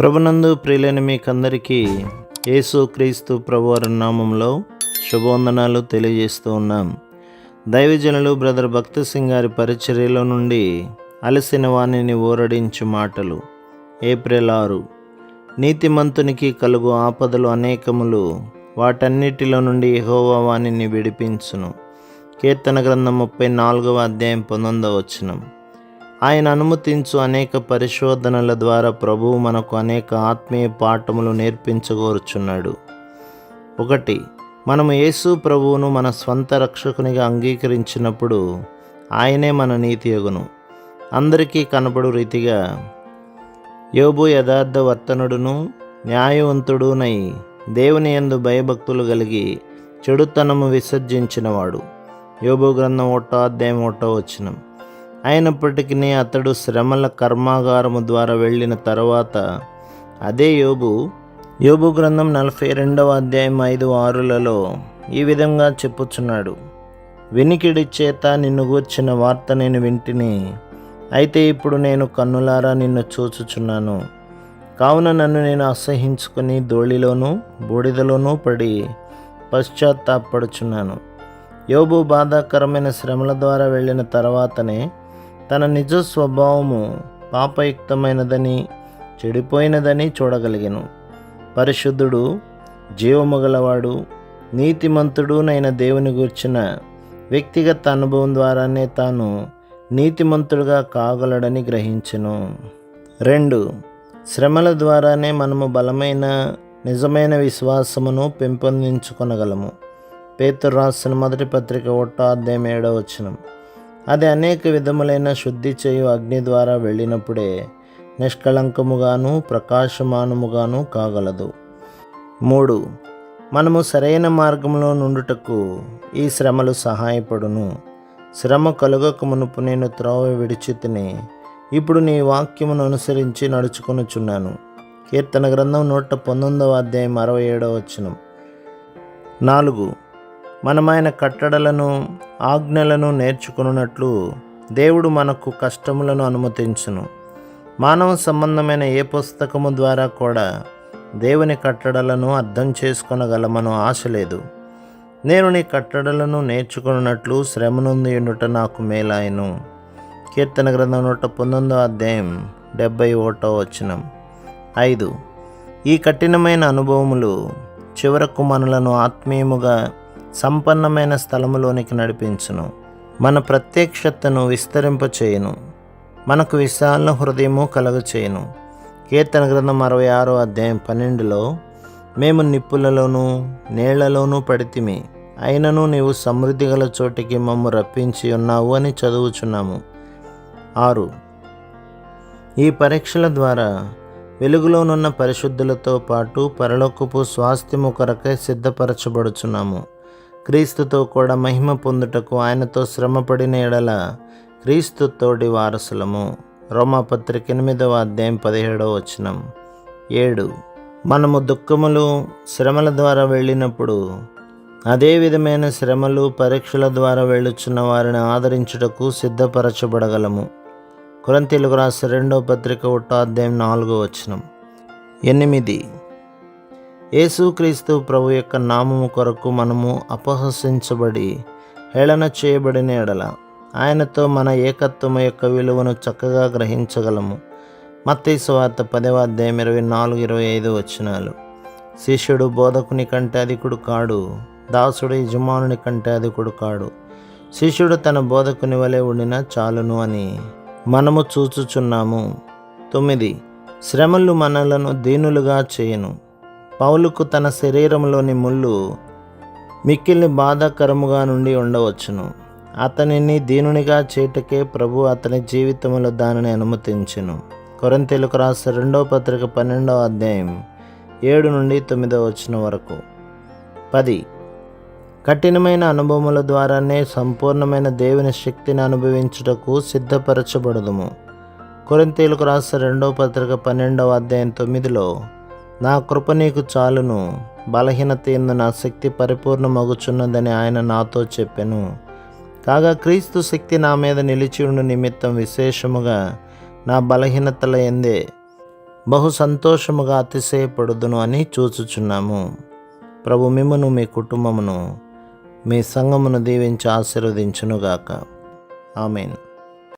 ప్రభునందు ప్రియులైన మీకందరికీ యేసుక్రీస్తు ప్రభువారి నామంలో శుభవందనాలు తెలియజేస్తూ ఉన్నాం. దైవజనులు బ్రదర్ భక్తి సింగ్ గారి పరిచర్యలో నుండి అలసిన వాణిని ఊరడించు మాటలు. ఏప్రిల్ 6. నీతిమంతునికి కలుగు ఆపదలు అనేకములు, వాటన్నిటిలో నుండి యెహోవా వానిని విడిపించును. కీర్తన గ్రంథం 34వ అధ్యాయం 19వ వచనం. ఆయన అనుమతించు అనేక పరిశోధనల ద్వారా ప్రభువు మనకు అనేక ఆత్మీయ పాఠములు నేర్పించగోరుచున్నాడు. 1. మనము యేసు ప్రభువును మన స్వంత రక్షకునిగా అంగీకరించినప్పుడు ఆయనే మన నీతి యగును. అందరికీ కనబడు రీతిగా యోబు యథార్థ వర్తనుడును న్యాయవంతుడునై దేవుని యందు భయభక్తులు కలిగి చెడుతనము విసర్జించినవాడు. యోబు గ్రంథం 1వ అధ్యాయం 1వ వచనం. అయినప్పటికీ అతడు శ్రమల కర్మాగారము ద్వారా వెళ్ళిన తర్వాత అదే యోబు గ్రంథం 42వ అధ్యాయం 5-6లలో ఈ విధంగా చెప్పుచున్నాడు. వినికిడి చేత నిన్ను గూర్చిన వార్త నేను వింటిని, అయితే ఇప్పుడు నేను కన్నులారా నిన్ను చూచుచున్నాను. కావున నన్ను నేను అసహించుకుని ధూళిలోనూ బూడిదలోనూ పడి పశ్చాత్తాపడుచున్నాను. యోబు బాధాకరమైన శ్రమల ద్వారా వెళ్ళిన తర్వాతనే తన నిజ స్వభావము పాపయుక్తమైనదని చెడిపోయినదని చూడగలిగెను. పరిశుద్ధుడు, జీవము గలవాడు, నీతిమంతుడునైన దేవుని గూర్చిన వ్యక్తిగత అనుభవం ద్వారానే తాను నీతిమంతుడుగా కాగలడని గ్రహించెను. 2. శ్రమల ద్వారానే మనము బలమైన నిజమైన విశ్వాసమును పెంపొందించుకొనగలము. పేతురు రాసిన మొదటి పత్రిక 1వ అధ్యాయం 7వ వచనం. అది అనేక విధములైన శుద్ధి చేయు అగ్ని ద్వారా వెళ్ళినప్పుడే నిష్కళంకముగాను ప్రకాశమానముగాను కాగలదు. 3. మనము సరైన మార్గంలో నుండుటకు ఈ శ్రమలు సహాయపడును. శ్రమ కలుగక మునుపు నేను త్రోవ విడిచితిని, ఇప్పుడు నీ వాక్యమును అనుసరించి నడుచుకొనుచున్నాను. కీర్తన గ్రంథం 119వ అధ్యాయం 67వ వచనం. 4. మనమైన కట్టడలను ఆజ్ఞలను నేర్చుకున్నట్లు దేవుడు మనకు కష్టములను అనుమతించును. మానవ సంబంధమైన ఏ పుస్తకము ద్వారా కూడా దేవుని కట్టడలను అర్థం చేసుకొనగలమను ఆశ లేదు. నేను నీ కట్టడలను నేర్చుకున్నట్లు శ్రమనుంది ఉండుట నాకు మేలాయను. కీర్తన గ్రంథం 119వ అధ్యాయం 71వ వచనం. 5. ఈ కఠినమైన అనుభవములు చివరకు మనలను ఆత్మీయముగా సంపన్నమైన స్థలములోనికి నడిపించును. మన ప్రత్యక్షతను విస్తరింపచేయును. మనకు విశాల హృదయము కలుగచేయును. కీర్తన గ్రంథం 66వ అధ్యాయం 12లో మేము నిప్పులలోనూ నీళ్లలోనూ పడితిమి, అయినను నీవు సమృద్ధి గల చోటికి మమ్ము రప్పించి ఉన్నావు అని చదువుచున్నాము. 6. ఈ పరీక్షల ద్వారా వెలుగులోనున్న పరిశుద్ధులతో పాటు పరలోకపు స్వాస్థ్యము కొరకై సిద్ధపరచబడుచున్నాము. క్రీస్తుతో కూడా మహిమ పొందుటకు ఆయనతో శ్రమపడిన ఎడల క్రీస్తు తోడి వారసులము. రోమాపత్రిక 8వ అధ్యాయం 17వ వచనం. 7. మనము దుఃఖములు శ్రమల ద్వారా వెళ్ళినప్పుడు అదే విధమైన శ్రమలు పరీక్షల ద్వారా వెళ్ళుచున్న వారిని ఆదరించుటకు సిద్ధపరచబడగలము. కొరింథీయులకు రాసిన 2వ పత్రిక 1వ అధ్యాయం 4వ వచనం. 8. యేసుక్రీస్తు ప్రభు యొక్క నామము కొరకు మనము అపహసించబడి హేళన చేయబడిన ఎడల ఆయనతో మన ఏకత్వము యొక్క విలువను చక్కగా గ్రహించగలము. మత్తయి సువార్త 10వ అధ్యాయం 24-25 వచనాలు. శిష్యుడు బోధకుని కంటే అధికుడు కాడు, దాసుడు యజమానుని కంటే అధికుడు కాడు. శిష్యుడు తన బోధకుని వలె ఉండినా చాలును అని మనము చూచుచున్నాము. 9. శ్రమలు మనలను దీనులుగా చేయును. పౌలుకు తన శరీరంలోని ముళ్ళు మిక్కిలి బాధాకరముగా నుండి ఉండవచ్చును. అతనిని దీనునిగా చేయుటకే ప్రభు అతని జీవితంలో దానిని అనుమతించెను. కొరింథీయులకు రాసిన 2వ పత్రిక 12వ అధ్యాయం 7-9వ వచనం వరకు. 10. కఠినమైన అనుభవముల ద్వారానే సంపూర్ణమైన దేవుని శక్తిని అనుభవించుటకు సిద్ధపరచబడదుము. కొరింథీయులకు రాసిన 2వ పత్రిక 12వ అధ్యాయం 9లో నా కృప నీకు చాలును, బలహీనత యందు నా శక్తి పరిపూర్ణమగుచున్నదని ఆయన నాతో చెప్పెను. కాగా క్రీస్తు శక్తి నా మీద నిలిచి ఉండు నిమిత్తం విశేషముగా నా బలహీనతల యందే బహు సంతోషముగా అతిశయపడుదును అని చూచుచున్నాము. ప్రభు మిమ్మును, మీ కుటుంబమును, మీ సంఘమును దీవించి ఆశీర్వదించునుగాక. ఆమేన్.